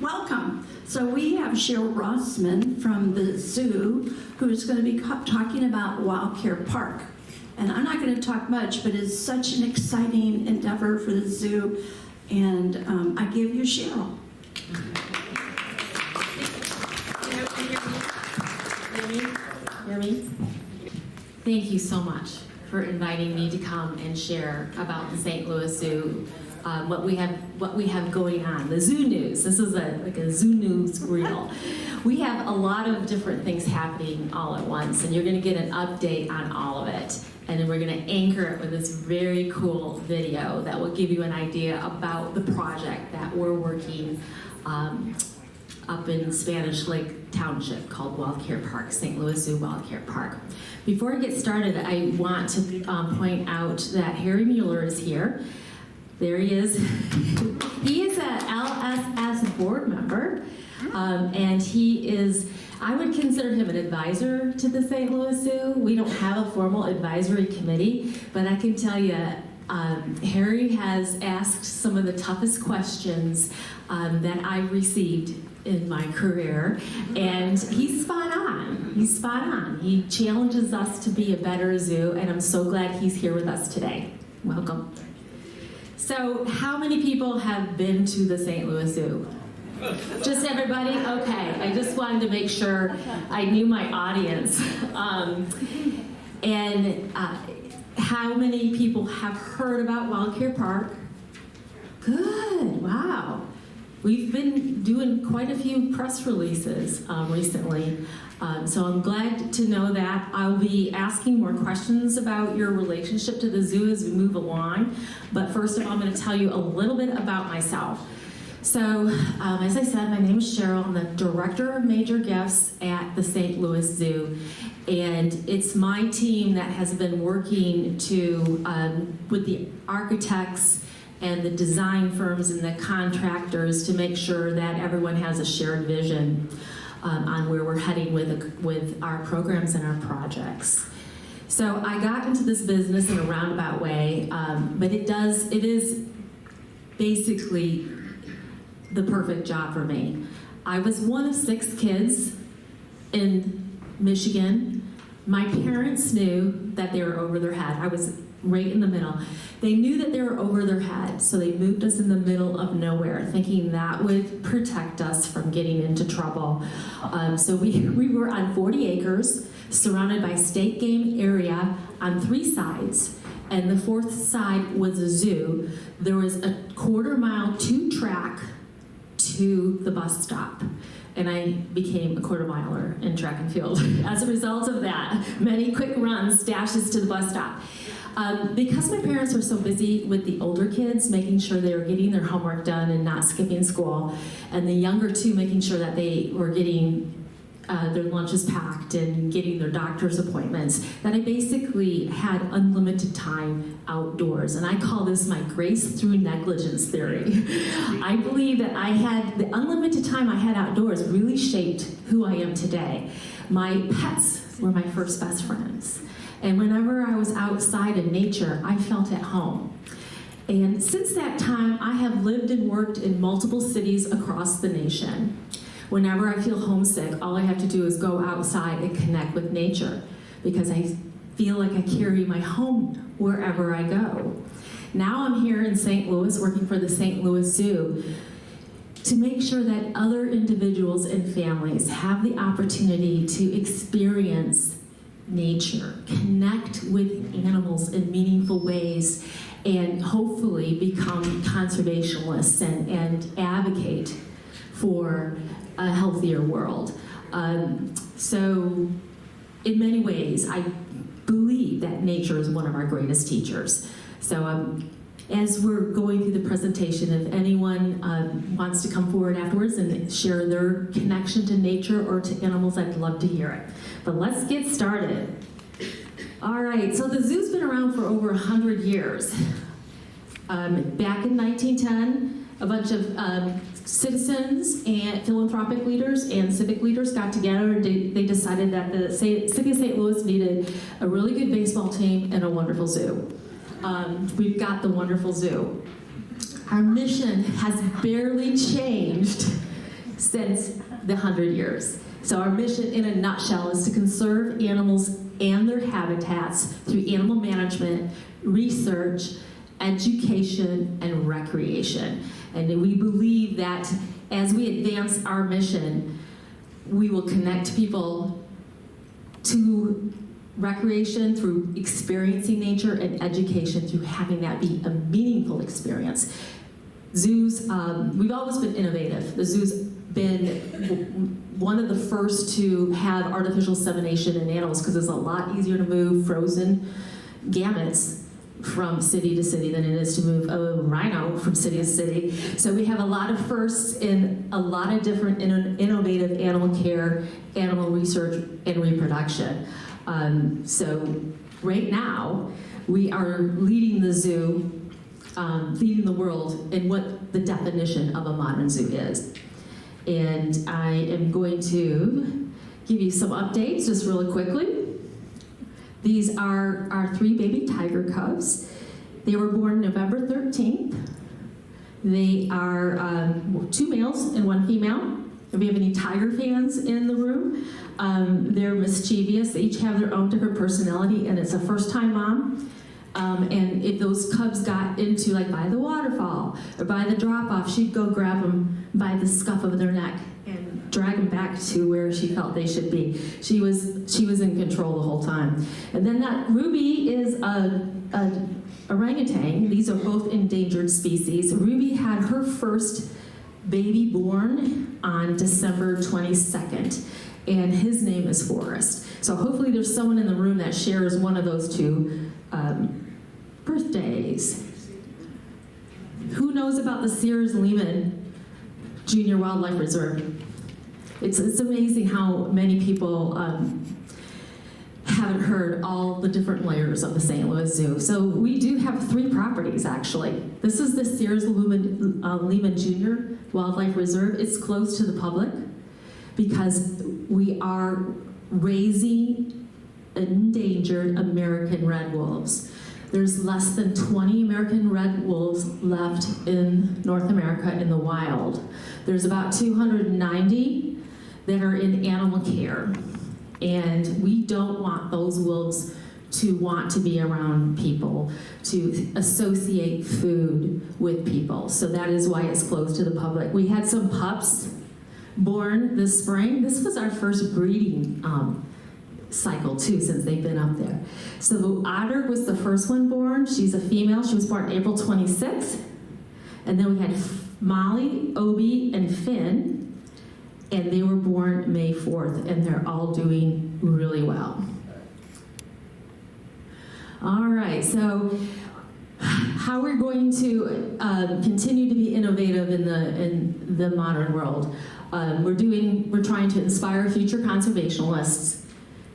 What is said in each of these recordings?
welcome. So we have Cheryl Rossman from the zoo who is going to be talking about WildCare Park. And I'm not going to talk much, but it's such an exciting endeavor for the zoo. And I give you Cheryl. Hear me? Thank you so much for inviting me to come and share about the St. Louis Zoo, what we have going on, the zoo news. This is like a zoo news reel. We have a lot of different things happening all at once, and you're going to get an update on all of it. And then we're going to anchor it with this very cool video that will give you an idea about the project that we're working up in Spanish Lake Township called WildCare Park, St. Louis Zoo WildCare Park. Before I get started, I want to point out that Harry Mueller is here. There he is. He is a LSS board member, and he is, I would consider him an advisor to the St. Louis Zoo. We don't have a formal advisory committee, but I can tell you, Harry has asked some of the toughest questions that I've received in my career, and he's spot on. He's spot on. He challenges us to be a better zoo, and I'm so glad he's here with us today. Welcome. So, how many people have been to the St. Louis Zoo? Just everybody? Okay. I just wanted to make sure I knew my audience. How many people have heard about WildCare Park? Good. Wow. We've been doing quite a few press releases recently, so I'm glad to know that. I'll be asking more questions about your relationship to the zoo as we move along, but first of all, I'm going to tell you a little bit about myself. So, as I said, my name is Cheryl. I'm the Director of Major Gifts at the St. Louis Zoo, and it's my team that has been working with the architects and the design firms and the contractors to make sure that everyone has a shared vision on where we're heading with our programs and our projects. So I got into this business in a roundabout way, but it is basically the perfect job for me. I was one of 6 kids in Michigan. My parents knew that they were over their head. I was right in the middle. They knew that they were over their head, so they moved us in the middle of nowhere, thinking that would protect us from getting into trouble. So we were on 40 acres, surrounded by state game area on 3 sides, and the 4th side was a zoo. There was a 1/4 mile 2-track to the bus stop. And I became a 1/4 miler in track and field as a result of that. Many quick runs, dashes to the bus stop. Because my parents were so busy with the older kids, making sure they were getting their homework done and not skipping school, and the younger two making sure that they were getting their lunches packed and getting their doctor's appointments, that I basically had unlimited time outdoors. And I call this my grace through negligence theory. I believe that the unlimited time I had outdoors really shaped who I am today. My pets were my first best friends. And whenever I was outside in nature, I felt at home. And since that time, I have lived and worked in multiple cities across the nation. Whenever I feel homesick, all I have to do is go outside and connect with nature, because I feel like I carry my home wherever I go. Now I'm here in St. Louis working for the St. Louis Zoo to make sure that other individuals and families have the opportunity to experience nature, connect with animals in meaningful ways, and hopefully become conservationists and advocate for a healthier world. So in many ways, I believe that nature is one of our greatest teachers. So as we're going through the presentation, if anyone wants to come forward afterwards and share their connection to nature or to animals, I'd love to hear it. But let's get started. All right, so the zoo's been around for over 100 years. Back in 1910, a bunch of citizens and philanthropic leaders and civic leaders got together and they decided that the city of St. Louis needed a really good baseball team and a wonderful zoo. We've got the wonderful zoo. Our mission has barely changed since the 100 years. So our mission in a nutshell is to conserve animals and their habitats through animal management, research, education, and recreation. And we believe that as we advance our mission, we will connect people to recreation through experiencing nature, and education through having that be a meaningful experience. Zoos, we've always been innovative. The zoo's been one of the first to have artificial insemination in animals because it's a lot easier to move frozen gametes from city to city than it is to move a rhino from city to city. So we have a lot of firsts in a lot of different innovative animal care, animal research, and reproduction. So right now, we are leading the zoo, leading the world in what the definition of a modern zoo is. And I am going to give you some updates just really quickly. These are our 3 baby tiger cubs. They were born November 13th. They are 2 males and 1 female. If we have any tiger fans in the room, they're mischievous. They each have their own different personality, and it's a first-time mom. And if those cubs got into, like, by the waterfall or by the drop-off, she'd go grab them by the scuff of their neck and drag them back to where she felt they should be. She was in control the whole time. And then that Ruby is a orangutan. These are both endangered species. Ruby had her first baby born on December 22nd, and his name is Forrest. So hopefully there's someone in the room that shares one of those 2 birthdays. Who knows about the Sears Lehman Junior Wildlife Reserve? It's amazing how many people haven't heard all the different layers of the St. Louis Zoo. So we do have 3 properties, actually. This is the Sears Lehman Junior Wildlife Reserve. It's closed to the public because we are raising endangered American red wolves. There's less than 20 American red wolves left in North America in the wild. There's about 290 that are in animal care. And we don't want those wolves to want to be around people, to associate food with people. So that is why it's closed to the public. We had some pups born this spring. This was our first breeding cycle too, since they've been up there. So Otter was the first one born. She's a female. She was born April 26th. And then we had Molly, Obie, and Finn. And they were born May 4th, and they're all doing really well. All right, so how we're going to continue to be innovative in the modern world. We're trying to inspire future conservationists,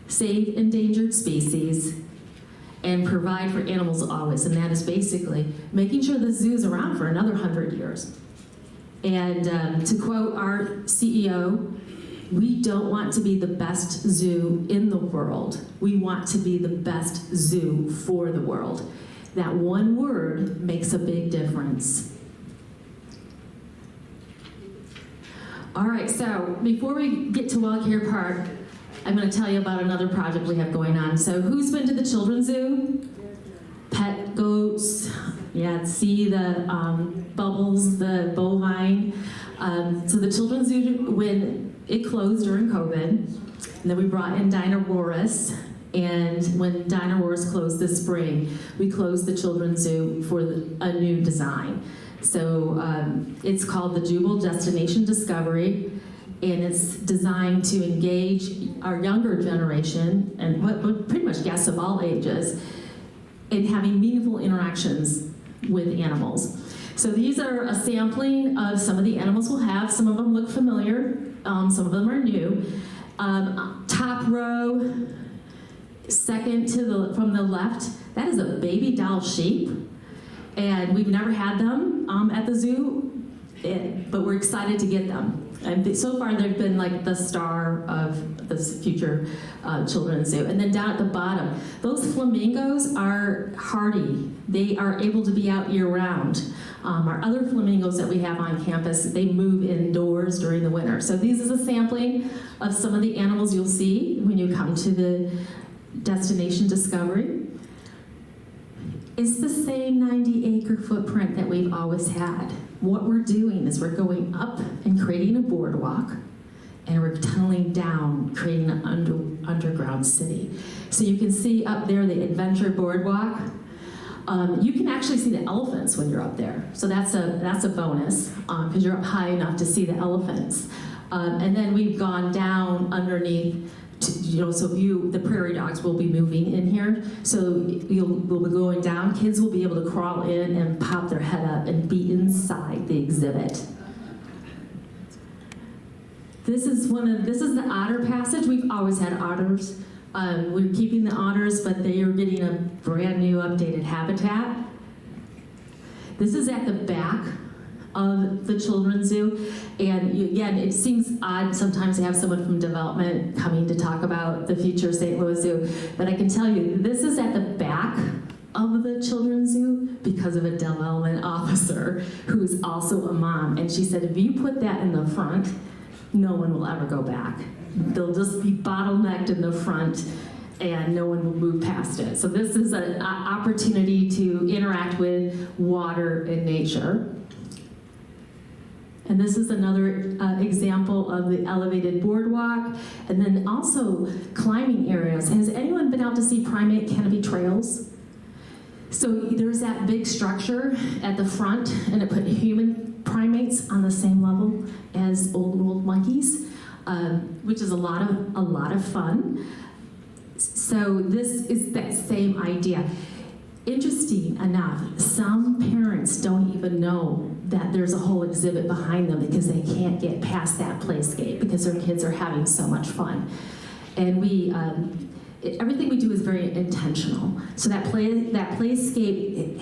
save endangered species, and provide for animals always. And that is basically making sure the zoo is around for another 100 years. And to quote our CEO, we don't want to be the best zoo in the world. We want to be the best zoo for the world. That one word makes a big difference. All right, so before we get to WildCare Park, I'm going to tell you about another project we have going on. So who's been to the Children's Zoo? Pet goats. Yeah, see the bubbles, the bovine. So the Children's Zoo, when it closed during COVID, and then we brought in Dinosaurus, and when Dinosaurus closed this spring, we closed the Children's Zoo for a new design. So it's called the Jubal Destination Discovery, and it's designed to engage our younger generation, and what pretty much guests of all ages, in having meaningful interactions with animals. So these are a sampling of some of the animals we'll have. Some of them look familiar, some of them are new. Top row, second from the left, that is a baby doll sheep. And we've never had them at the zoo. but we're excited to get them. And so far, they've been like the star of this future children's zoo. And then down at the bottom, those flamingos are hardy. They are able to be out year-round. Our other flamingos that we have on campus, they move indoors during the winter. So this is a sampling of some of the animals you'll see when you come to the Destination Discovery. It's the same 90-acre footprint that we've always had. What we're doing is we're going up and creating a boardwalk, and we're tunneling down, creating an underground city. So you can see up there the adventure boardwalk. You can actually see the elephants when you're up there. So that's a bonus, because you're up high enough to see the elephants. And then we've gone down underneath, so the prairie dogs will be moving in here. So we'll be going down. Kids will be able to crawl in and pop their head up and be inside the exhibit. This is the otter passage. We've always had otters. We're keeping the otters, but they are getting a brand new updated habitat. This is at the back of the children's zoo, and again, it seems odd sometimes to have someone from development coming to talk about the future St. Louis Zoo, but I can tell you this is at the back of the children's zoo because of a development officer who is also a mom, and she said if you put that in the front, no one will ever go back. They'll just be bottlenecked in the front and no one will move past it. So this is an opportunity to interact with water and nature. And this is another example of the elevated boardwalk, and then also climbing areas. Has anyone been out to see primate canopy trails? So there's that big structure at the front, and it put human primates on the same level as old world monkeys, which is a lot of fun. So this is that same idea. Interesting enough, some parents don't even know that there's a whole exhibit behind them because they can't get past that playscape because their kids are having so much fun. And everything we do is very intentional. So that playscape,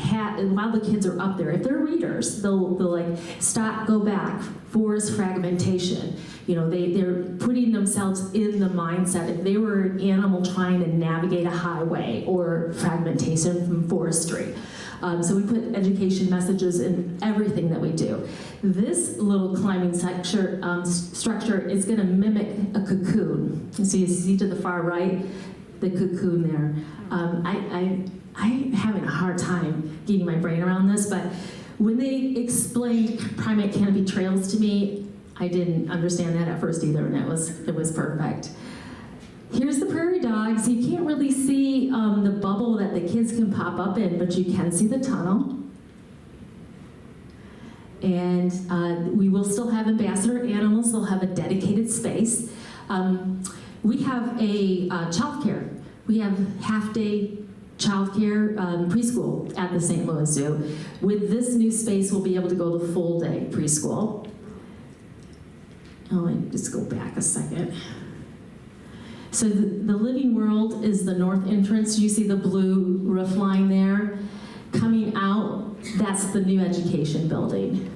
while the kids are up there, if they're readers, they'll like stop, go back, forest fragmentation. They're putting themselves in the mindset. If they were an animal trying to navigate a highway or fragmentation from forestry. So we put education messages in everything that we do. This little climbing structure is going to mimic a cocoon. So you see to the far right, the cocoon there. I'm having a hard time getting my brain around this, but when they explained primate canopy trails to me, I didn't understand that at first either, and it was perfect. Here's the prairie dogs. You can't really see the bubble that the kids can pop up in, but you can see the tunnel. And we will still have ambassador animals. They'll have a dedicated space. We have a childcare. We have half-day childcare preschool at the St. Louis Zoo. With this new space, we'll be able to go the full day preschool. Let me just go back a second. So the living world is the north entrance. You see the blue roof line there. Coming out, that's the new education building.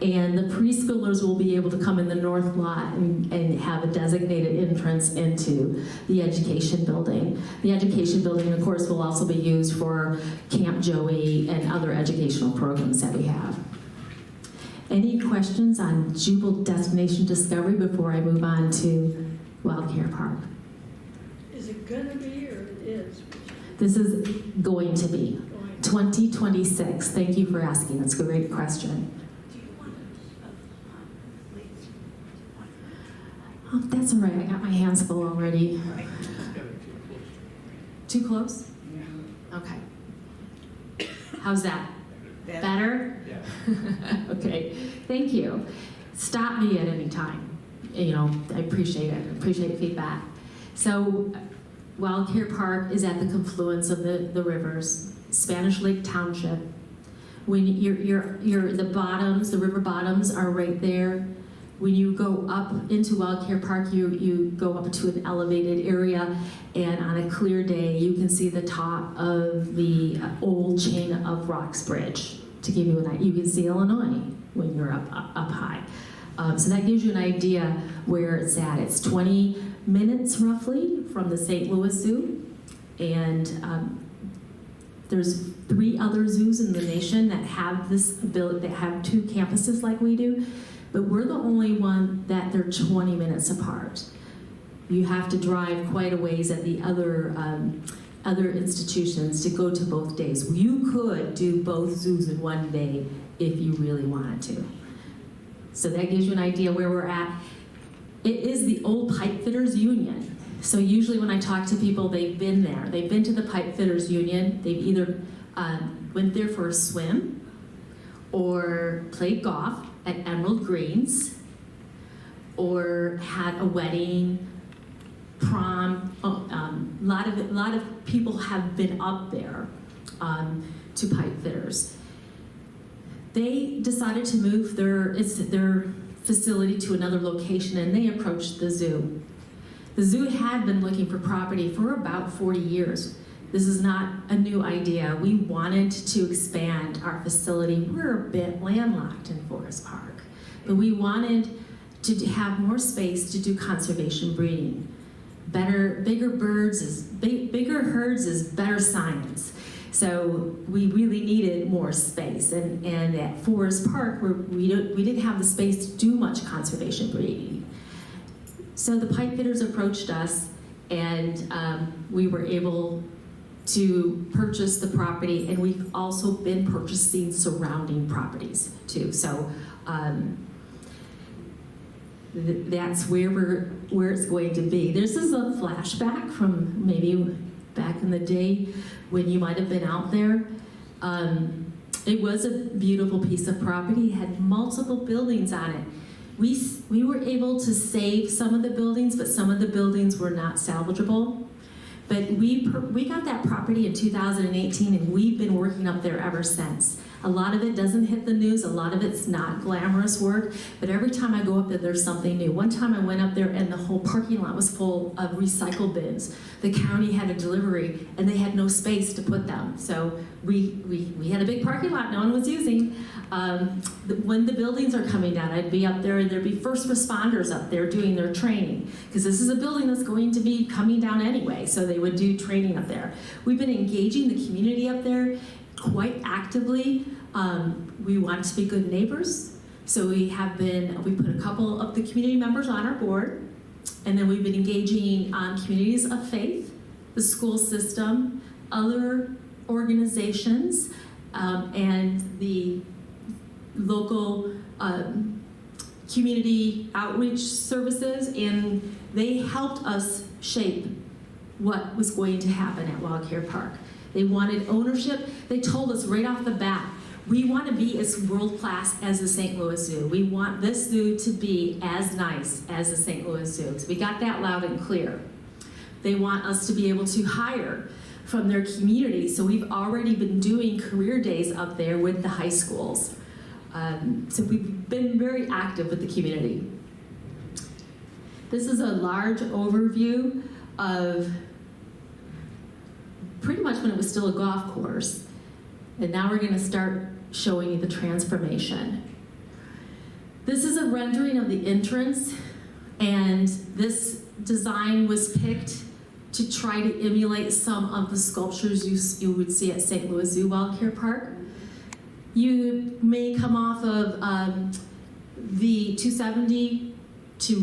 And the preschoolers will be able to come in the north lot and have a designated entrance into the education building. The education building, of course, will also be used for Camp Joey and other educational programs that we have. Any questions on Jubal Destination Discovery before I move on to WildCare Park? Is it going to be or it is? This is going to be 2026. Thank you for asking. That's a great question. Oh, that's all right. I got my hands full already. Too close? Okay. How's that? Better? Yeah. Okay. Thank you. Stop me at any time. I appreciate it. I appreciate feedback. So, WildCare Park is at the confluence of the rivers. Spanish Lake Township. When the river bottoms are right there. When you go up into WildCare Park, you go up to an elevated area, and on a clear day, you can see the top of the old chain of rocks bridge. To give you an idea, you can see Illinois when you're up high. So that gives you an idea where it's at. It's 20 minutes roughly from the St. Louis Zoo, and there's 3 other zoos in the nation that have this ability, that have 2 campuses like we do, but we're the only one that they're 20 minutes apart. You have to drive quite a ways at the other institutions to go to both days. You could do both zoos in one day if you really wanted to. So that gives you an idea where we're at. It is the old Pipe Fitters Union. So usually when I talk to people, they've been there. They've been to the Pipe Fitters Union. They've either went there for a swim or played golf at Emerald Greens or had a wedding, prom. A lot of people have been up there to Pipe Fitters. They decided to move their facility to another location, and they approached the zoo. The zoo had been looking for property for about 40 years. This is not a new idea. We wanted to expand our facility. We're a bit landlocked in Forest Park, but we wanted to have more space to do conservation breeding. Bigger herds is better science. So we really needed more space, and at Forest Park, we didn't have the space to do much conservation breeding. So the pipe fitters approached us, and we were able to purchase the property, and we've also been purchasing surrounding properties too. So that's where it's going to be. This is a flashback from maybe back in the day when you might have been out there. It was a beautiful piece of property. It had multiple buildings on it. We were able to save some of the buildings, but some of the buildings were not salvageable. But we got that property in 2018, and we've been working up there ever since. A lot of it doesn't hit the news, a lot of it's not glamorous work, but every time I go up there, there's something new. One time I went up there and the whole parking lot was full of recycle bins. The county had a delivery and they had no space to put them. So we had a big parking lot no one was using. When the buildings are coming down, I'd be up there and there'd be first responders up there doing their training, because this is a building that's going to be coming down anyway, so they would do training up there. We've been engaging the community up there quite actively. We want to be good neighbors, so we put a couple of the community members on our board, and then we've been engaging communities of faith, the school system, other organizations, and the local community outreach services, and they helped us shape what was going to happen at WildCare Park. They wanted ownership. They told us right off the bat, we want to be as world-class as the St. Louis Zoo. We want this zoo to be as nice as the St. Louis Zoo. So we got that loud and clear. They want us to be able to hire from their community. So we've already been doing career days up there with the high schools. So we've been very active with the community. This is a large overview of pretty much when it was still a golf course. And now we're going to start showing you the transformation. This is a rendering of the entrance, and this design was picked to try to emulate some of the sculptures you would see at St. Louis Zoo WildCare Park. You may come off of the 270 to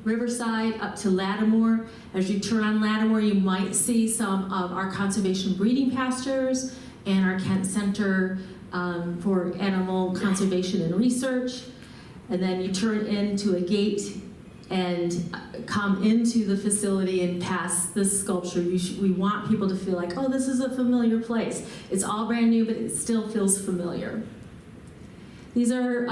Riverside up to Lattimore. As you turn on Lattimore, you might see some of our conservation breeding pastures and our Kent Center for Animal Conservation and Research. And then you turn into a gate and come into the facility and pass this sculpture. We want people to feel like, oh, this is a familiar place. It's all brand new, but it still feels familiar. These are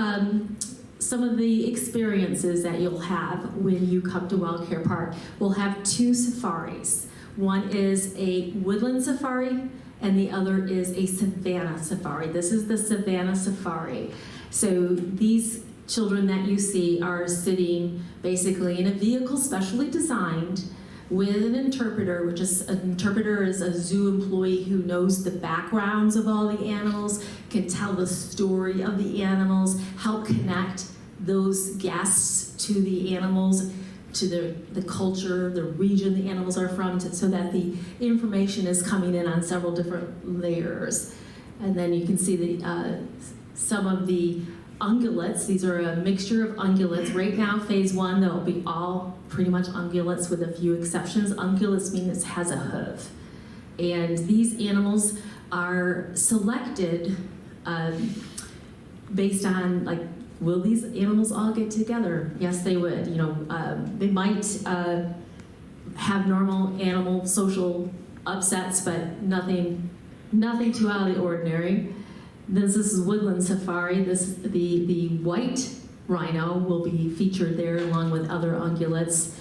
some of the experiences that you'll have when you come to WildCare Park. We'll have 2 safaris. One is a woodland safari, and the other is a savanna safari. This is the savanna safari. So these children that you see are sitting basically in a vehicle specially designed with an interpreter, which is an interpreter is a zoo employee who knows the backgrounds of all the animals, can tell the story of the animals, help connect those guests to the animals, to the culture, the region the animals are from, so that the information is coming in on several different layers. And then you can see some of the ungulates. These are a mixture of ungulates. Right now, phase one, they'll be all pretty much ungulates with a few exceptions. Ungulates mean it has a hoof. And these animals are selected based on, like, will these animals all get together? Yes, they would. You know, they might have normal animal social upsets, but nothing too out of the ordinary. This is woodland safari. The white rhino will be featured there along with other ungulates.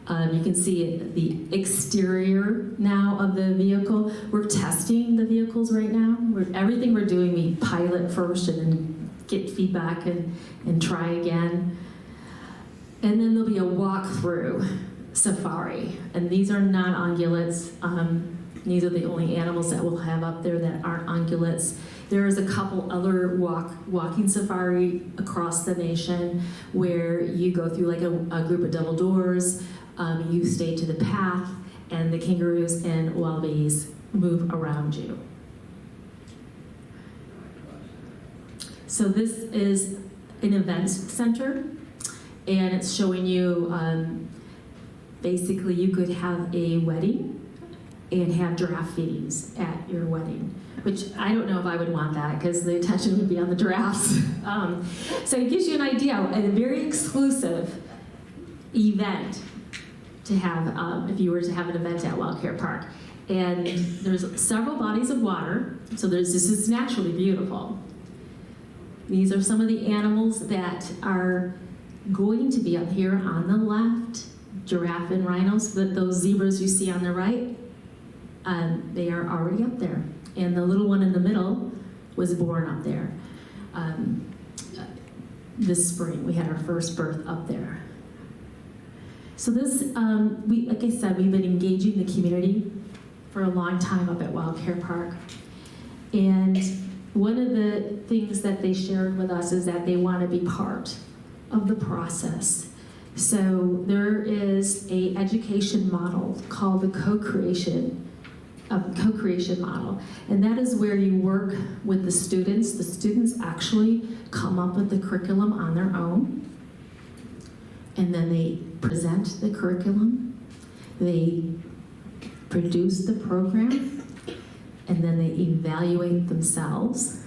You can see the exterior now of the vehicle. We're testing the vehicles right now. Everything we're doing, we pilot first and then get feedback and try again. And then there'll be a walk-through safari. And these are non-ungulates. These are the only animals that we'll have up there that aren't ungulates. There's a couple other walking safari across the nation where you go through like a group of double doors, you stay to the path, and the kangaroos and wallabies move around you. So this is an event center, and it's showing you basically you could have a wedding and have giraffe feedings at your wedding, which I don't know if I would want that because the attention would be on the giraffes. So it gives you an idea, a very exclusive event to have if you were to have an event at WildCare Park. And there's several bodies of water, so this is naturally beautiful. These are some of the animals that are going to be up here on the left, giraffe and rhinos. Those zebras you see on the right, they are already up there. And the little one in the middle was born up there. This spring, we had our first birth up there. So this, like I said, we've been engaging the community for a long time up at WildCare Park. And one of the things that they shared with us is that they want to be part of the process. So there is a education model called the co-creation model, and that is where you work with the students. The students actually come up with the curriculum on their own, and then they present the curriculum, they produce the program, and then they evaluate themselves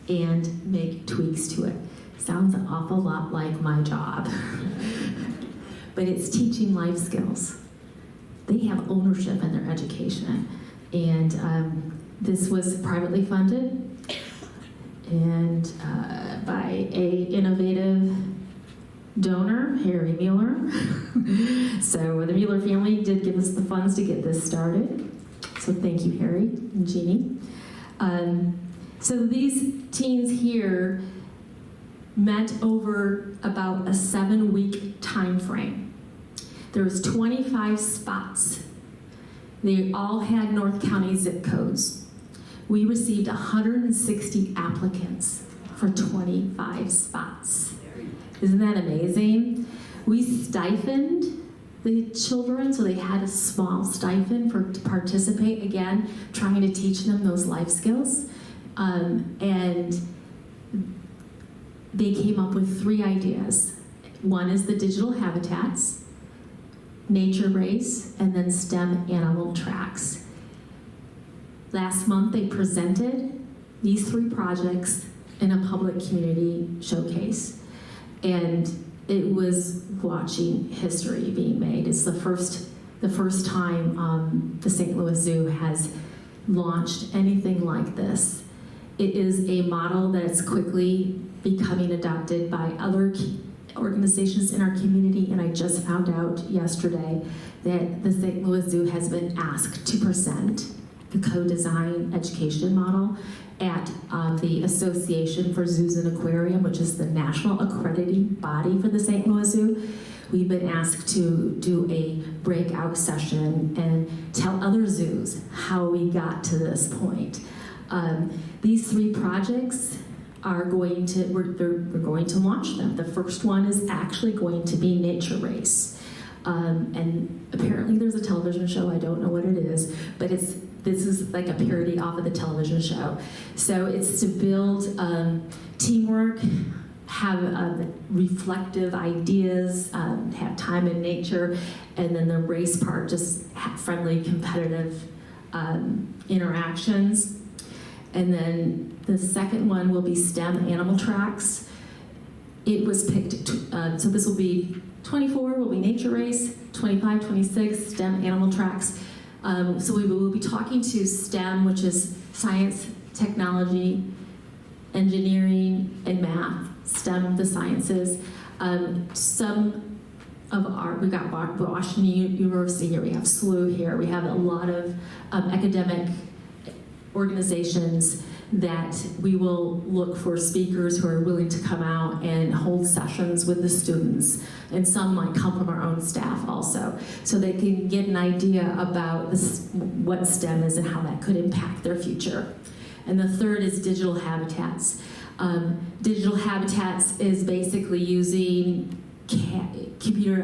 and make tweaks to it. Sounds an awful lot like my job. But it's teaching life skills. They have ownership in their education. And this was privately funded and by a innovative donor, Harry Mueller. So the Mueller family did give us the funds to get this started. So thank you, Harry and Jeannie. So these teens here met over about a 7-week time frame. There was 25 spots. They all had North County zip codes. We received 160 applicants for 25 spots. Isn't that amazing? We stipend the children, so they had a small stipend to participate, again, trying to teach them those life skills. And they came up with 3 ideas. One is the digital habitats, nature race, and then STEM animal tracks. Last month they presented these 3 projects in a public community showcase. And it was watching history being made. It's the first time the St. Louis Zoo has launched anything like this. It is a model that is quickly becoming adopted by other organizations in our community, and I just found out yesterday that the St. Louis Zoo has been asked to present the co-design education model at the Association for Zoos and Aquarium, which is the national accrediting body for the St. Louis Zoo. we've been asked to do a breakout session and tell other zoos how we got to this point. These 3 projects are going to, we're going to launch them. The first one is actually going to be Nature Race. And apparently there's a television show, I don't know what it is, but this is like a parody off of the television show. So it's to build teamwork, have reflective ideas, have time in nature, and then the race part, just have friendly, competitive interactions. And then the second one will be STEM animal tracks. It was picked, so this will be 24 will be Nature Race, 25, 26, STEM animal tracks. So we will be talking to STEM, which is science, technology, engineering, and math. STEM, the sciences. Some of we've got Washington University here, we have SLU here, we have a lot of academic organizations that we will look for speakers who are willing to come out and hold sessions with the students, and some might come from our own staff also, so they can get an idea about what STEM is and how that could impact their future. And the third is digital habitats. Digital habitats is basically using computer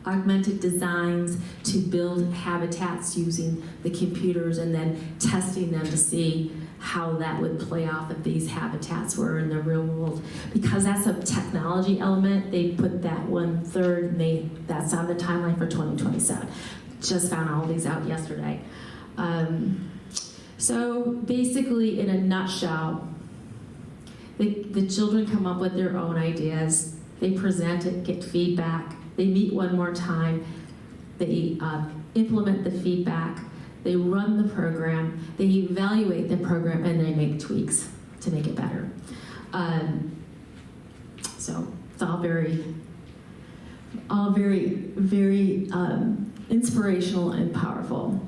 augmented designs to build habitats using the computers, and then testing them to see how that would play off if these habitats were in the real world. Because that's a technology element, they put that 1/3, and that's on the timeline for 2027. Just found all these out yesterday. So basically, in a nutshell, the children come up with their own ideas, they present it, get feedback, they meet one more time, they implement the feedback, they run the program, they evaluate the program, and they make tweaks to make it better. So it's all very, very inspirational and powerful.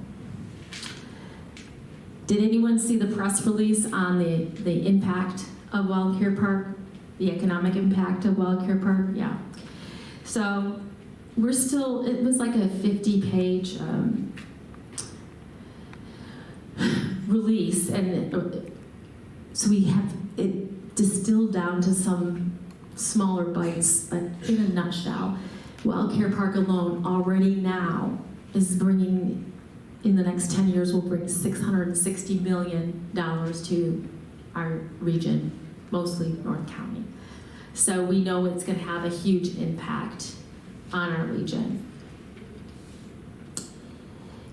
Did anyone see the press release on the impact of WildCare Park? The economic impact of WildCare Park? Yeah. So we're still, it was like a 50-page release, and so we have it distilled down to some smaller bites, but in a nutshell, WildCare Park alone already now is bringing, in the next 10 years, will bring $660 million to our region, mostly North County. So we know it's going to have a huge impact on our region.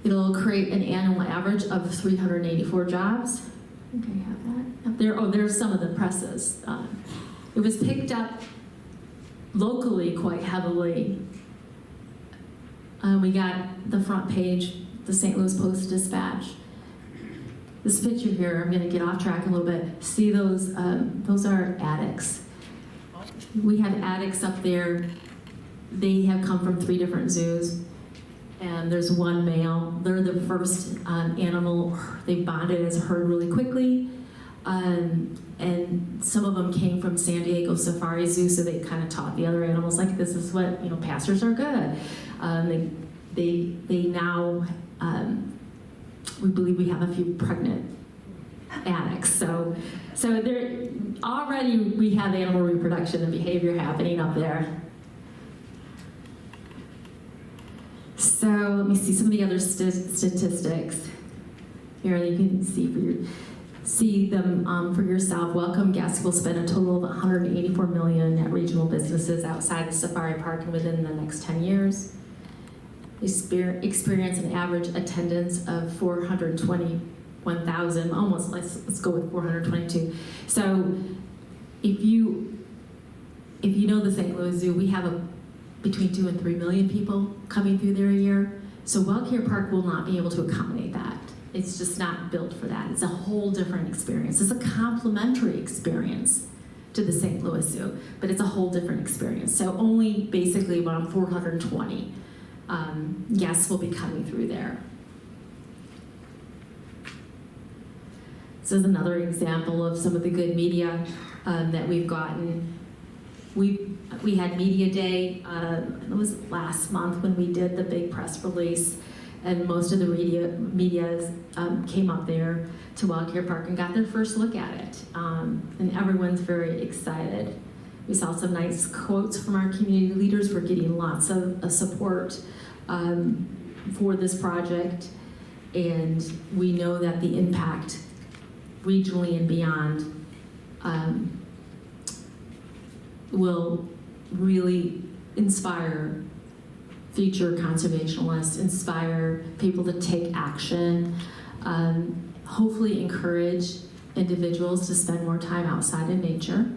It'll create an annual average of 384 jobs. I think I have that up there. Oh, there's some of the presses. It was picked up locally quite heavily. We got the front page, the St. Louis Post-Dispatch. This picture here, I'm going to get off track a little bit. See those are attics. We have attics up there. They have come from 3 different zoos, and there's one male. They're the first animal. They bonded as a herd really quickly, and some of them came from San Diego Safari Zoo, so they kind of taught the other animals, like, this is what, pastures are good. They now, we believe we have a few pregnant attics. So there already we have animal reproduction and behavior happening up there. So let me see some of the other statistics. Here you can see them for yourself. Welcome guests will spend a total of $184 million at regional businesses outside the safari park and within the next 10 years. Experience an average attendance of 421,000, almost, let's go with 422. So if you know the St. Louis Zoo, we have between 2 and 3 million people coming through there a year. So WildCare Park will not be able to accommodate that. It's just not built for that. It's a whole different experience. It's a complementary experience to the St. Louis Zoo, but it's a whole different experience. So only basically around 420 guests will be coming through there. This is another example of some of the good media that we've gotten. We we had media day, it was last month when we did the big press release, and most of the media came up there to WildCare Park and got their first look at it. And everyone's very excited. We saw some nice quotes from our community leaders. We're getting lots of support for this project, and we know that the impact regionally and beyond will really inspire future conservationists, inspire people to take action, hopefully encourage individuals to spend more time outside in nature.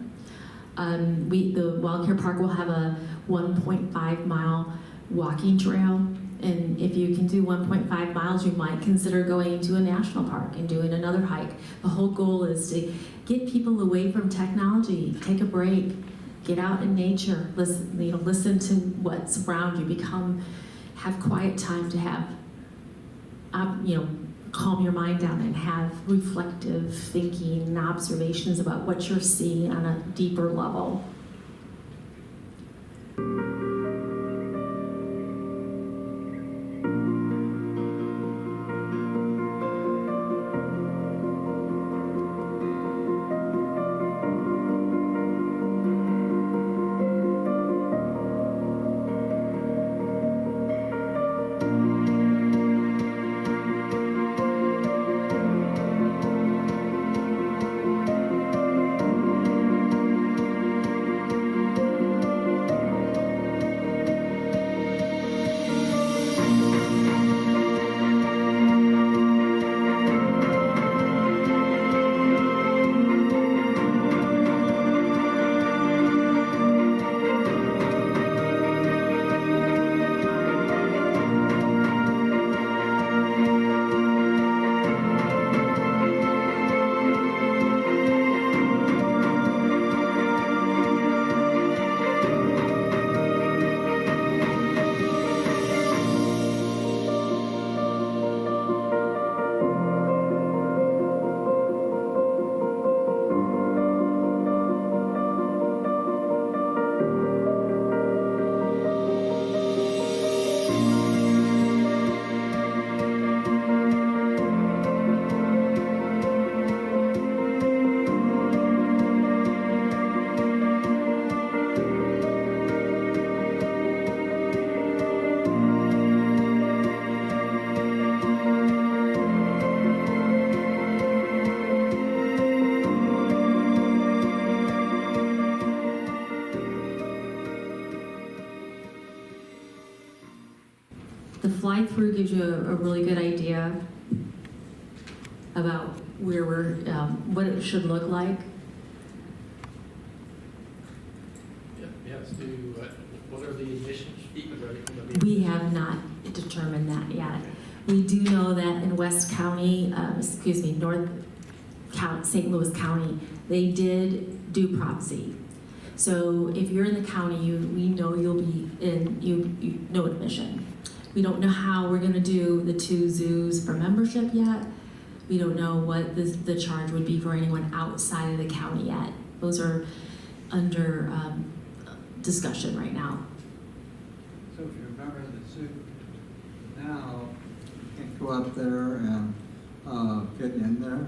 The WildCare Park will have a 1.5 mile walking trail, and if you can do 1.5 miles, you might consider going to a national park and doing another hike. The whole goal is to get people away from technology, take a break, get out in nature, listen to what's around you, have quiet time to have, calm your mind down and have reflective thinking and observations about what you're seeing on a deeper level. The fly-through gives you a really good idea about where what it should look like. Yes, what are the admission fees? We have not determined that yet. We do know that in West County, North St. Louis County, they did do Prop Z. So if you're in the county, we know you'll be in, no admission. We don't know how we're going to do the 2 zoos for membership yet. We don't know what the charge would be for anyone outside of the county yet. Those are under discussion right now. So if you're a member of the zoo now, you can go up there and get in there?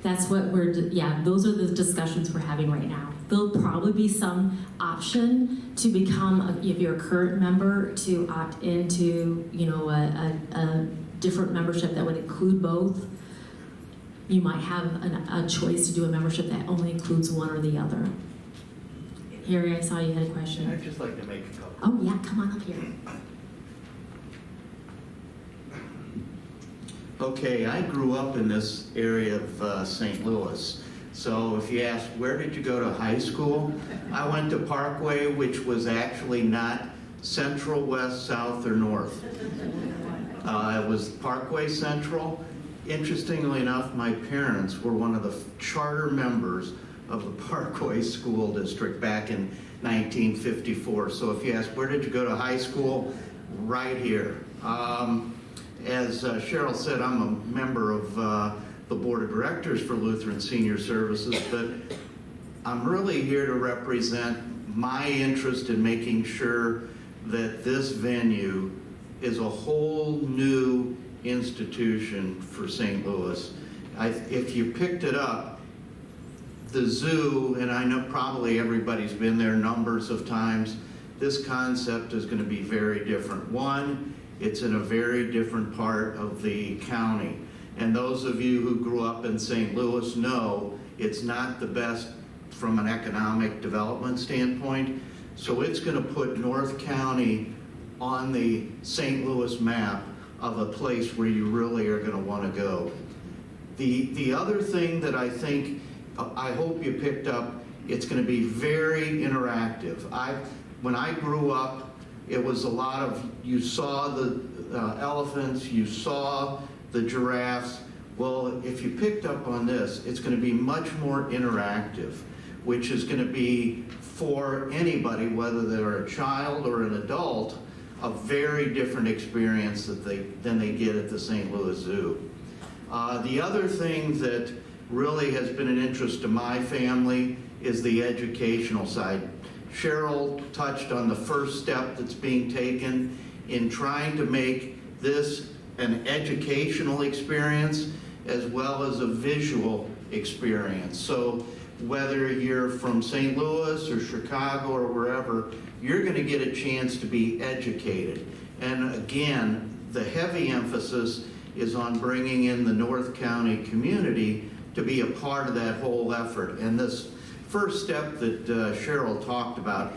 That's what those are the discussions we're having right now. There'll probably be some option to become, if you're a current member, to opt into, a different membership that would include both. You might have a choice to do a membership that only includes one or the other. Harry, I saw you had a question. I'd just like to make a couple. Oh yeah, come on up here. Okay, I grew up in this area of St. Louis. So if you ask, where did you go to high school? I went to Parkway, which was actually not Central, West, South, or North. It was Parkway Central. Interestingly enough, my parents were one of the charter members of the Parkway School District back in 1954. So if you ask, where did you go to high school? Right here. As Cheryl said, I'm a member of the Board of Directors for Lutheran Senior Services, but I'm really here to represent my interest in making sure that this venue is a whole new institution for St. Louis. If you picked it up, the zoo, and I know probably everybody's been there numbers of times, this concept is going to be very different. One, it's in a very different part of the county. And those of you who grew up in St. Louis know it's not the best from an economic development standpoint. So it's going to put North County on the St. Louis map of a place where you really are going to want to go. The other thing that I hope you picked up, it's going to be very interactive. When I grew up, it was a lot of, you saw the elephants, you saw the giraffes. Well, if you picked up on this, it's going to be much more interactive, which is going to be for anybody, whether they're a child or an adult, a very different experience than they get at the St. Louis Zoo. The other thing that really has been an interest to my family is the educational side. Cheryl touched on the first step that's being taken in trying to make this an educational experience as well as a visual experience. So whether you're from St. Louis or Chicago or wherever, you're going to get a chance to be educated. And again, the heavy emphasis is on bringing in the North County community to be a part of that whole effort. And this first step that Cheryl talked about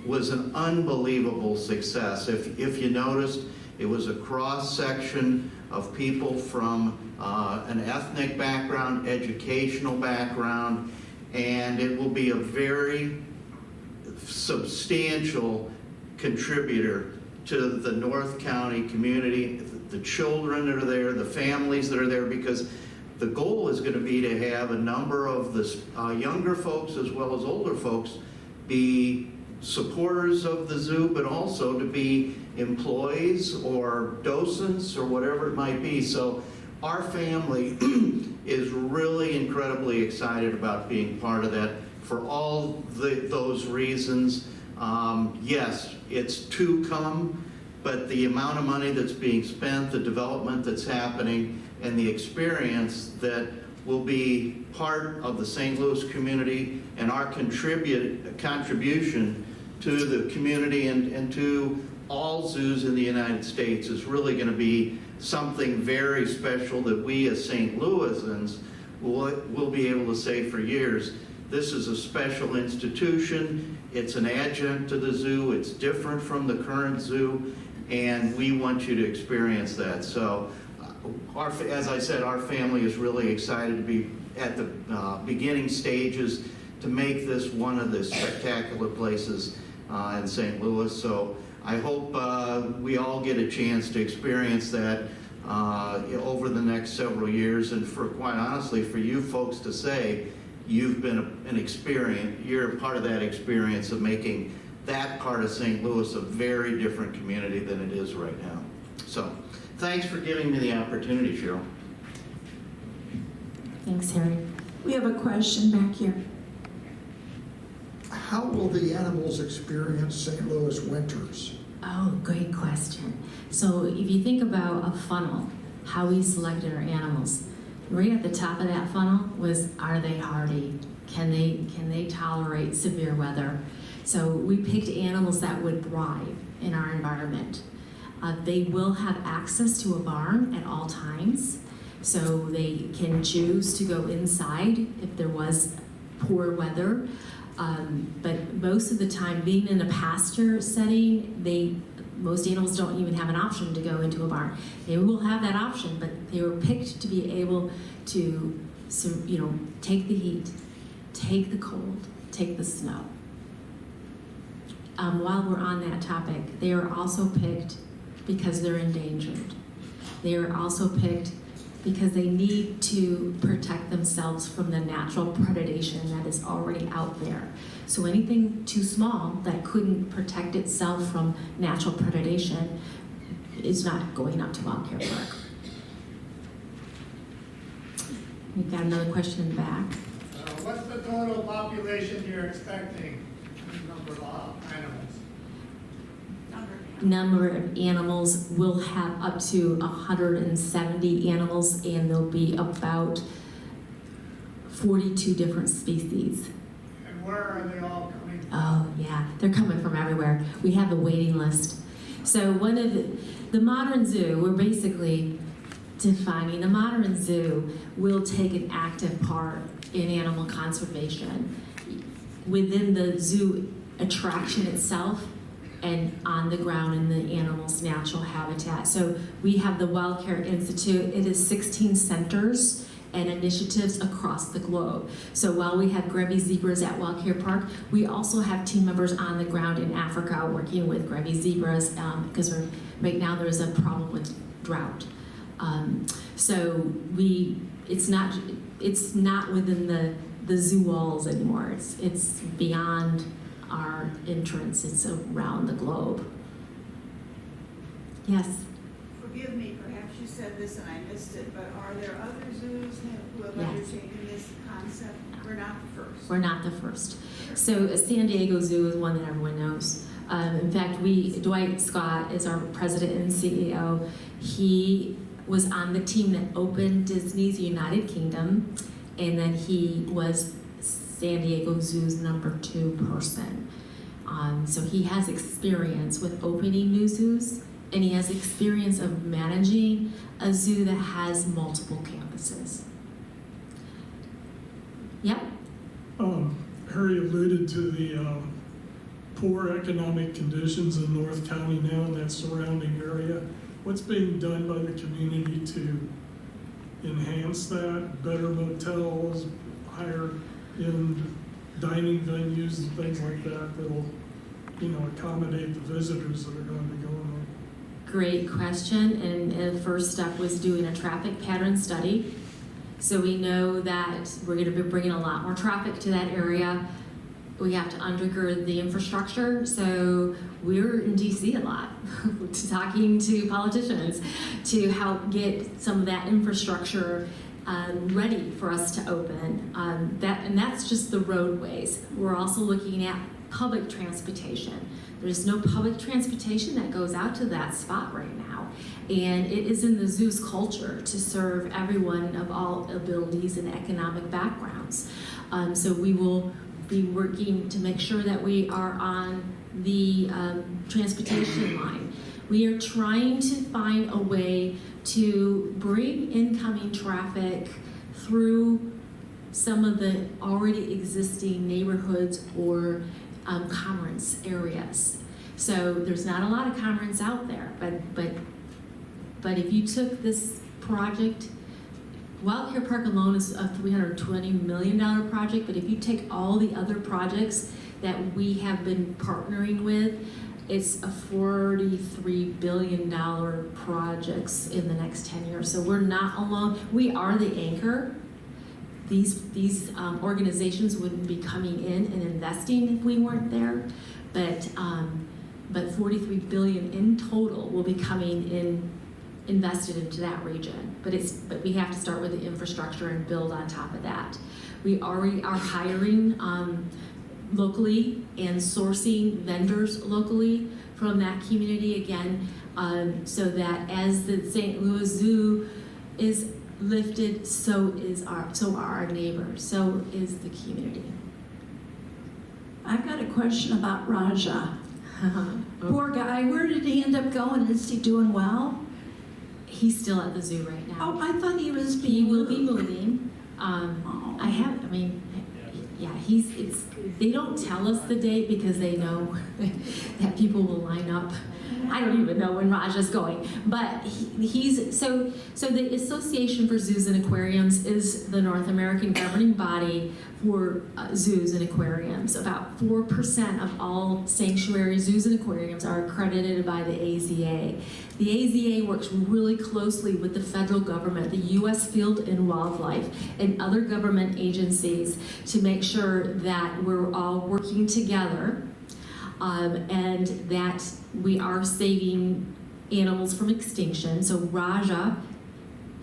was an unbelievable success. If you noticed, it was a cross-section of people from an ethnic background, educational background, and it will be a very substantial contributor to the North County community, the children that are there, the families that are there, because the goal is going to be to have a number of the younger folks as well as older folks be supporters of the zoo, but also to be employees or docents or whatever it might be. So our family is really incredibly excited about being part of that for all those reasons. Yes, it's to come, but the amount of money that's being spent, the development that's happening, and the experience that will be part of the St. Louis community and our contribution to the community and to all zoos in the United States is really going to be something very special that we as St. Louisans will be able to say for years, this is a special institution, it's an adjunct to the zoo, it's different from the current zoo, and we want you to experience that. So, as I said, our family is really excited to be at the beginning stages to make this one of the spectacular places in St. Louis. So I hope we all get a chance to experience that over the next several years, and for quite honestly, for you folks to say you've been an experience, you're part of that experience of making that part of St. Louis a very different community than it is right now. So thanks for giving me the opportunity, Cheryl. Thanks, Harry. We have a question back here. How will the animals experience St. Louis winters? Oh, great question. So if you think about a funnel, how we selected our animals, right at the top of that funnel was, are they hardy? Can they tolerate severe weather? So we picked animals that would thrive in our environment. They will have access to a barn at all times, so they can choose to go inside if there was poor weather. But most of the time, being in a pasture setting, most animals don't even have an option to go into a barn. They will have that option, but they were picked to be able to, take the heat, take the cold, take the snow. While we're on that topic, they are also picked because they're endangered. They are also picked because they need to protect themselves from the natural predation that is already out there. So anything too small that couldn't protect itself from natural predation is not going up to WildCare Park. We've got another question in the back. What's the total population you're expecting? number of animals? Number of animals will have up to 170 animals, and there'll be about 42 different species. And where are they all coming from? Oh, yeah, they're coming from everywhere. We have a waiting list. So one of the modern zoo, we're basically defining the modern zoo will take an active part in animal conservation within the zoo attraction itself and on the ground in the animal's natural habitat. So we have the WildCare Institute. It is 16 centers and initiatives across the globe. So while we have Grevy zebras at WildCare Park, we also have team members on the ground in Africa working with Grevy zebras because right now there's a problem with drought. So it's not within the zoo walls anymore. It's beyond our entrance. It's around the globe. Yes. Forgive me, perhaps you said this and I missed it, but are there other zoos who have Yes. undertaken this concept? We're not the first. We're not the first. So San Diego Zoo is one that everyone knows. In fact, Dwight Scott is our president and CEO. He was on the team that opened Disney's United Kingdom, and then he was San Diego Zoo's #2 person. So he has experience with opening new zoos, and he has experience of managing a zoo that has multiple campuses. Yep. Harry alluded to the poor economic conditions in North County now and that surrounding area. What's being done by the community to enhance that? Better motels, higher end dining venues and things like that that'll, accommodate the visitors that are going to be going there. Great question. And the first step was doing a traffic pattern study. So we know that we're going to be bringing a lot more traffic to that area. We have to undergird the infrastructure. So we're in DC a lot, talking to politicians to help get some of that infrastructure ready for us to open. And that's just the roadways. We're also looking at public transportation. There's no public transportation that goes out to that spot right now. And it is in the zoo's culture to serve everyone of all abilities and economic backgrounds. So we will be working to make sure that we are on the transportation line. We are trying to find a way to bring incoming traffic through some of the already existing neighborhoods or commerce areas. So there's not a lot of commerce out there, but if you took this project, WildCare Park alone is a $320 million project, but if you take all the other projects that we have been partnering with, it's a $43 billion projects in the next 10 years. So we're not alone. We are the anchor. These organizations wouldn't be coming in and investing if we weren't there, but 43 billion in total will be coming in, invested into that region. But we have to start with the infrastructure and build on top of that. We already are hiring locally and sourcing vendors locally from that community again, so that as the St. Louis Zoo is lifted, so are our neighbors, so is the community. I've got a question about Raja. Poor guy, where did he end up going? Is he doing well? He's still at the zoo right now. Oh, I thought he was He being will be moved. moving. They don't tell us the date because they know that people will line up. I don't even know when Raja's going, but so the Association for Zoos and Aquariums is the North American governing body for zoos and aquariums. About 4% of all sanctuary zoos and aquariums are accredited by the AZA. The AZA works really closely with the federal government, the U.S. Field and Wildlife, and other government agencies to make sure that we're all working together and that we are saving animals from extinction. So Raja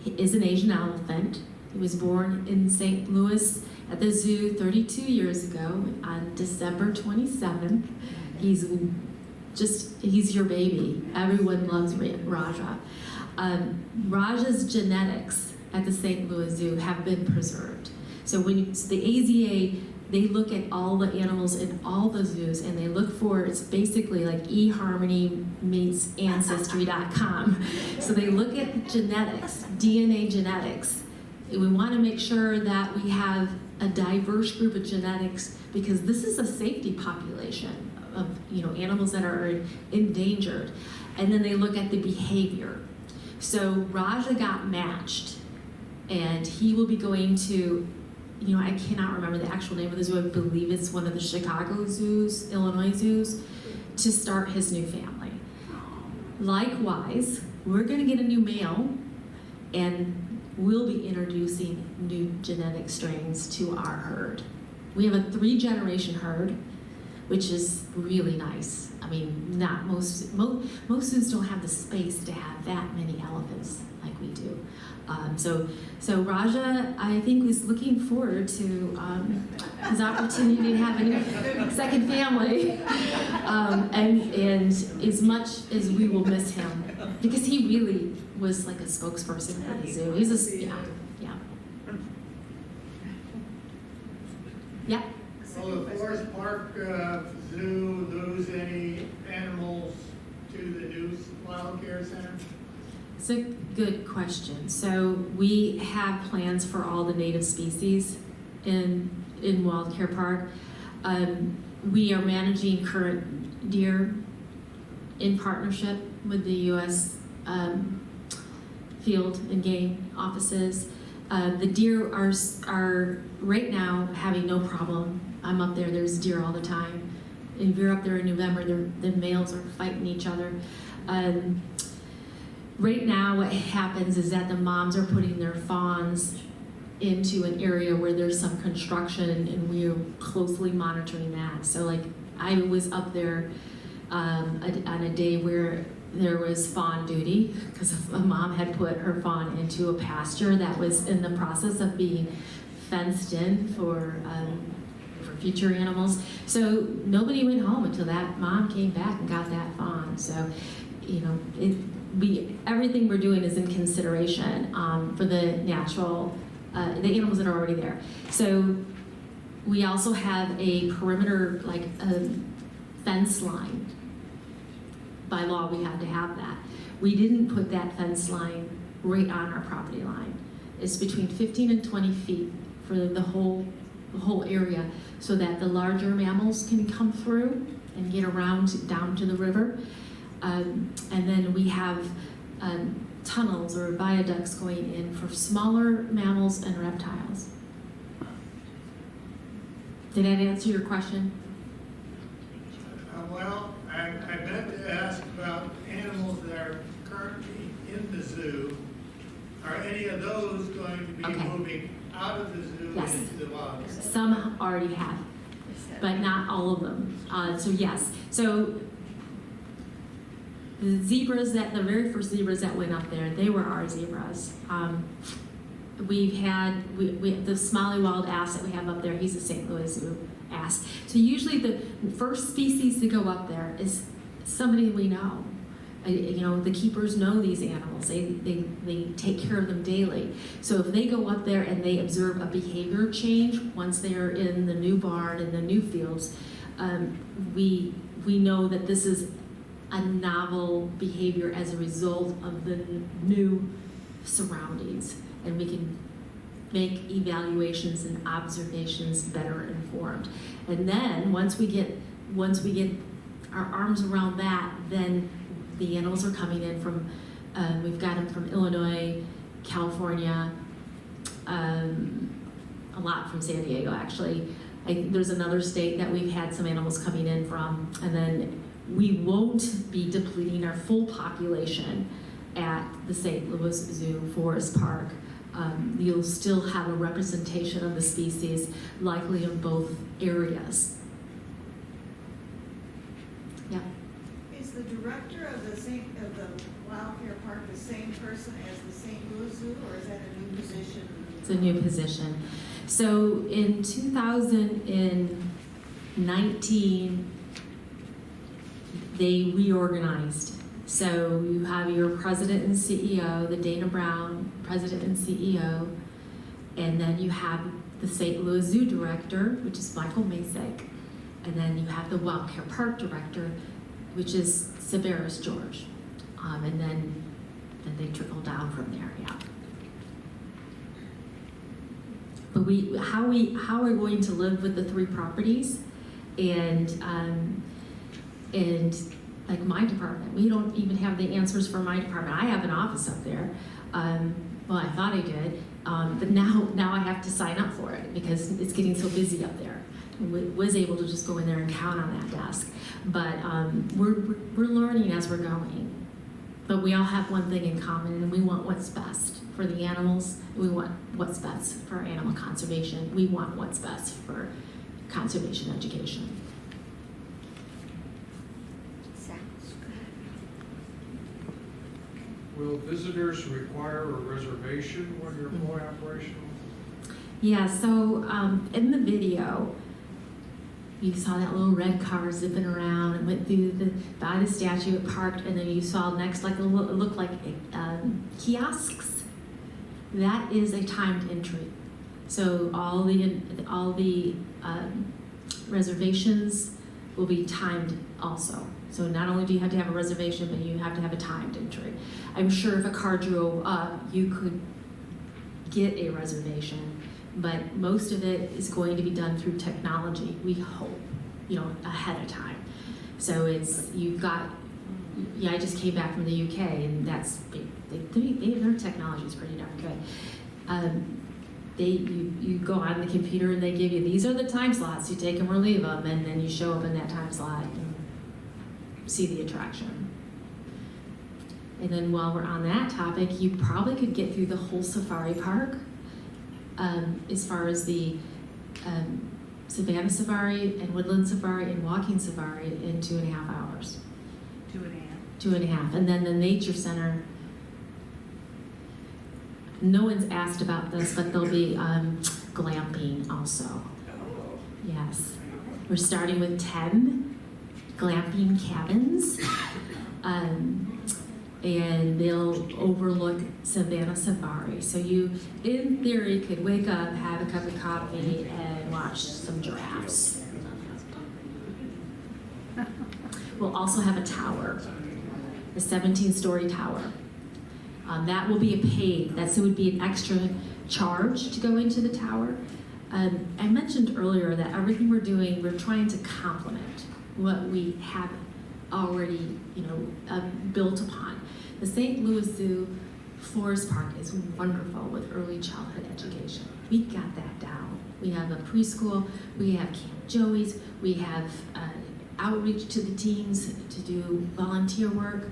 is an Asian elephant. He was born in St. Louis at the zoo 32 years ago on December 27th. He's your baby. Everyone loves Raja. Raja's genetics at the St. Louis Zoo have been preserved. So the AZA, they look at all the animals in all the zoos, and they look for, it's basically like eHarmony meets Ancestry.com. So they look at genetics, DNA genetics. We want to make sure that we have a diverse group of genetics, because this is a safety population of animals that are endangered. And then they look at the behavior. So Raja got matched, and he will be going to, I cannot remember the actual name of the zoo. I believe it's one of the Chicago zoos, Illinois zoos, to start his new family. Likewise, we're going to get a new male, and we'll be introducing new genetic strains to our herd. We have a 3-generation herd, which is really nice. I mean, not most zoos don't have the space to have that many elephants like we do. So Raja, I think, was looking forward to his opportunity to have a second family, and as much as we will miss him, because he really was like a spokesperson for the zoo. He's yeah. Will the Forest Park Zoo lose any animals to the new WildCare Center? It's a good question. So we have plans for all the native species in WildCare Park. We are managing current deer in partnership with the U.S. Field and Game offices. The deer are right now having no problem. I'm up there, there's deer all the time. If you're up there in November, the males are fighting each other. Right now what happens is that the moms are putting their fawns into an area where there's some construction, and we're closely monitoring that. So like I was up there on a day where there was fawn duty, because a mom had put her fawn into a pasture that was in the process of being fenced in for future animals. So nobody went home until that mom came back and got that fawn. So, everything we're doing is in consideration for the natural, the animals that are already there. So we also have a perimeter, like a fence line. By law, we had to have that. We didn't put that fence line right on our property line. It's between 15 and 20 feet for the whole area, so that the larger mammals can come through and get around down to the river. And then we have tunnels or viaducts going in for smaller mammals and reptiles. Did that answer your question? Well, I meant to ask about animals that are currently in the zoo. Are any of those going to be moving out of the zoo Yes. into the wild? Some already have, but not all of them. So yes. So the very first zebras that went up there, they were our zebras. We've had the Somali wild ass that we have up there. He's a St. Louis Zoo ass. So usually the first species to go up there is somebody we know. The keepers know these animals. They take care of them daily. So if they go up there and they observe a behavior change once they are in the new barn and the new fields, we know that this is a novel behavior as a result of the new surroundings, and we can make evaluations and observations better informed. And then once we get our arms around that, then the animals are coming in from, we've got them from Illinois, California, a lot from San Diego actually. There's another state that we've had some animals coming in from, and then we won't be depleting our full population at the St. Louis Zoo Forest Park. You'll still have a representation of the species, likely in both areas. Yeah. Is the director of the WildCare Park the same person as the St. Louis Zoo, or is that a new position It's a new position. So in 2019, they reorganized. So you have your president and CEO, the Dana Brown, president and CEO, and then you have the St. Louis Zoo director, which is Michael Masek, and then you have the WildCare Park director, which is Severus George, and then they trickle down from there. Yeah. But how we're going to live with the 3 properties, and like my department, we don't even have the answers for my department. I have an office up there. Well, I thought I did, but now I have to sign up for it because it's getting so busy up there. I was able to just go in there and count on that desk, but we're learning as we're going. But we all have one thing in common, and we want what's best for the animals. We want what's best for animal conservation. We want what's best for conservation education. Will visitors require a reservation when you're fully operational? Yeah, so in the video, you saw that little red car zipping around and went through by the statue, it parked, and then you saw next, like it looked like kiosks. That is a timed entry. So all the reservations will be timed also. So not only do you have to have a reservation, but you have to have a timed entry. I'm sure if a car drove up, you could get a reservation, but most of it is going to be done through technology, we hope, ahead of time. So you've got, I just came back from the UK, and their technology is pretty darn good. You go on the computer and they give you, these are the time slots, you take them or leave them, and then you show up in that time slot and see the attraction. And then while we're on that topic, you probably could get through the whole safari park, as far as the Savannah Safari and Woodland Safari and Walking Safari in 2.5 hours. 2.5. 2.5. And then the Nature Center, no one's asked about this, but there'll be glamping also. Yes. We're starting with 10 glamping cabins. And they'll overlook Savannah Safari. So you, in theory, could wake up, have a cup of coffee, and watch some giraffes. We'll also have a tower, a 17-story tower. That will be a paid, it would be an extra charge to go into the tower. I mentioned earlier that everything we're doing, we're trying to complement what we have already, built upon. The St. Louis Zoo Forest Park is wonderful with early childhood education. We got that down. We have a preschool, we have Camp Joey's, we have outreach to the teens to do volunteer work.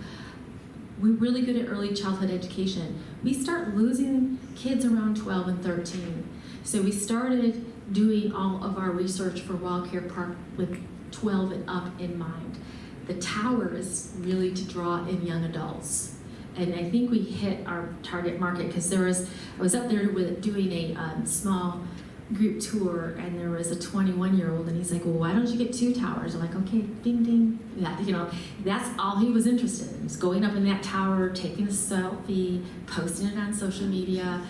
We're really good at early childhood education. We start losing kids around 12 and 13. So we started doing all of our research for WildCare Park with 12 and up in mind. The tower is really to draw in young adults. And I think we hit our target market because I was up there doing a small group tour, and there was a 21-year-old, and he's like, well, why don't you get 2 towers? I'm like, okay, ding, ding. That's all he was interested in, was going up in that tower, taking a selfie, posting it on social media.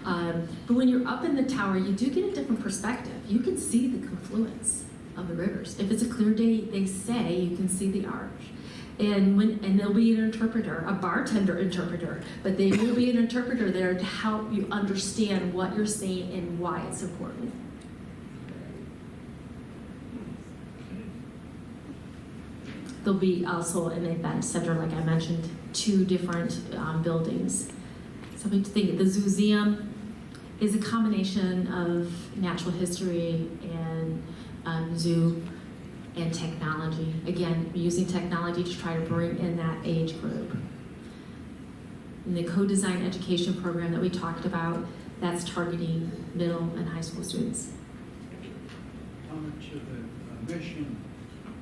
But when you're up in the tower, you do get a different perspective. You can see the confluence of the rivers. If it's a clear day, they say you can see the arch. And there'll be an interpreter, a bartender interpreter, but they will be an interpreter there to help you understand what you're saying and why it's important. There'll be also an event center, like I mentioned, 2 different buildings. So we think the Zooseum is a combination of natural history and zoo and technology. Again, using technology to try to bring in that age group. And the co-design education program that we talked about, that's targeting middle and high school students. How much of the mission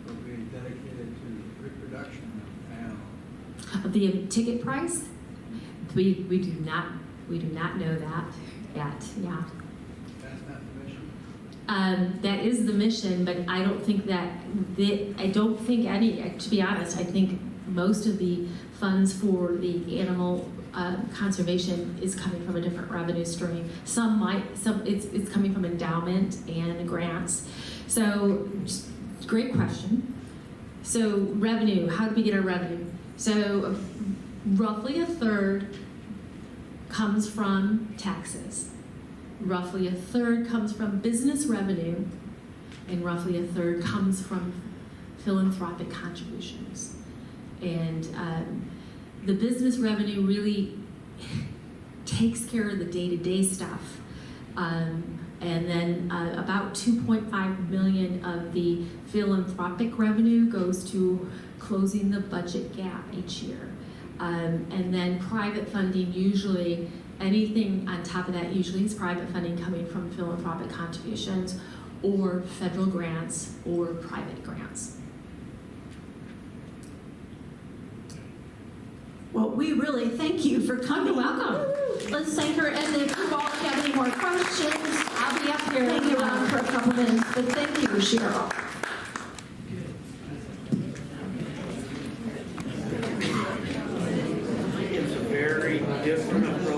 will be dedicated to reproduction of animals? The ticket price, we do not know that. yet, yeah. That's not the mission. That is the mission, but I don't think any, to be honest, I think most of the funds for the animal conservation is coming from a different revenue stream. It's coming from endowment and grants. So, great question. So revenue, how do we get our revenue? So roughly a third comes from taxes. Roughly a third comes from business revenue, and roughly a third comes from philanthropic contributions. And the business revenue really takes care of the day-to-day stuff. And then about 2.5 million of the philanthropic revenue goes to closing the budget gap each year. And then private funding, usually anything on top of that usually is private funding coming from philanthropic contributions or federal grants or private grants. Well, we really thank you for coming. You're welcome. Let's thank her, and if you all have any more questions, I'll be up here. hang around for a couple minutes, but thank you, Cheryl. It's a very different approach